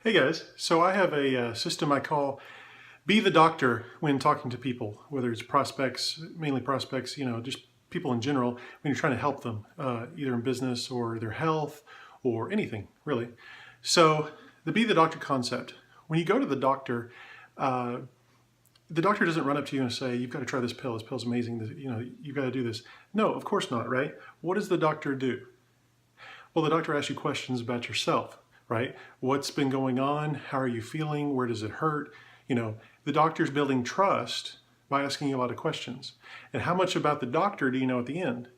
Hey guys, so I have a system I call Be the Doctor when talking to people, whether it's prospects, mainly prospects, just people in general, when you're trying to help them, either in business or their health or anything, really. So the Be the Doctor concept, when you go to the doctor doesn't run up to you and say, you've got to try this pill's amazing, you've got to do this. No, of course not, right? What does the doctor do? Well, the doctor asks you questions about yourself, right? What's been going on? How are you feeling? Where does it hurt? The doctor's building trust by asking you a lot of questions. And how much about the doctor do you know at the end?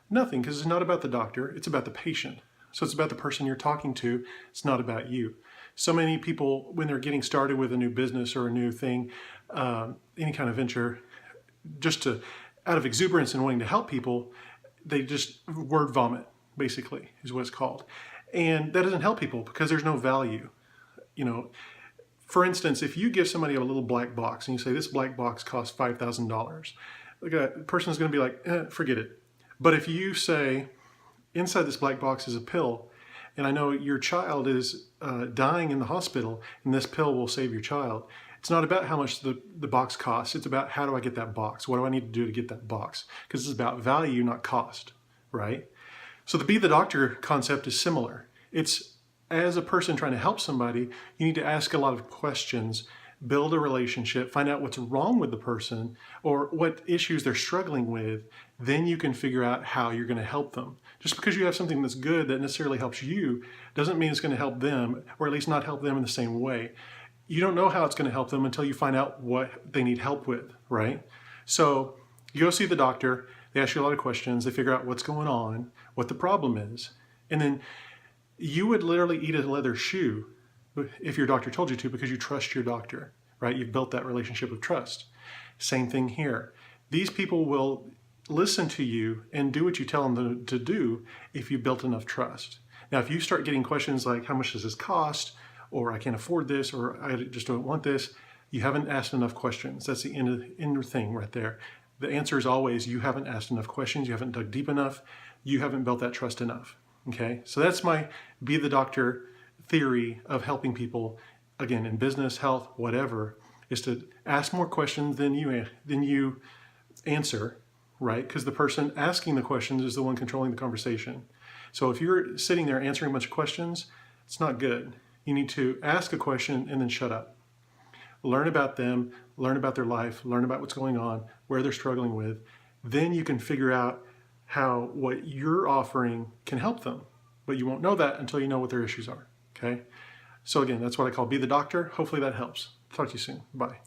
Nothing, because it's not about the doctor, it's about the patient. So it's about the person you're talking to, it's not about you. So many people, when they're getting started with a new business or a new thing, any kind of venture, out of exuberance and wanting to help people, they just word vomit, basically, is what it's called. And that doesn't help people because there's no value. For instance, if you give somebody a little black box and you say, this black box costs $5,000, the person's going to be like, forget it. But if you say, inside this black box is a pill, and I know your child is dying in the hospital, and this pill will save your child. It's not about how much the box costs. It's about how do I get that box? What do I need to do to get that box? Because it's about value, not cost, right? So the Be the Doctor concept is similar. It's as a person trying to help somebody, you need to ask a lot of questions, build a relationship, find out what's wrong with the person or what issues they're struggling with. Then you can figure out how you're going to help them. Just because you have something that's good that necessarily helps you doesn't mean it's going to help them, or at least not help them in the same way. You don't know how it's going to help them until you find out what they need help with, right? So you go see the doctor, they ask you a lot of questions, they figure out what's going on, what the problem is, and then you would literally eat a leather shoe if your doctor told you to because you trust your doctor, right? You've built that relationship of trust. Same thing here. These people will listen to you and do what you tell them to do if you built enough trust. Now, if you start getting questions like, how much does this cost? Or I can't afford this, or I just don't want this, you haven't asked enough questions. That's the end thing right there. The answer is always, you haven't asked enough questions, you haven't dug deep enough, you haven't built that trust enough. Okay, so that's my Be the Doctor theory of helping people, again, in business, health, whatever, is to ask more questions than you answer, right? Because the person asking the questions is the one controlling the conversation. So if you're sitting there answering a bunch of questions, it's not good. You need to ask a question and then shut up. Learn about them, learn about their life, learn about what's going on, where they're struggling with. Then you can figure out how what you're offering can help them. But you won't know that until you know what their issues are, okay? So again, that's what I call Be the Doctor. Hopefully that helps. Talk to you soon. Bye.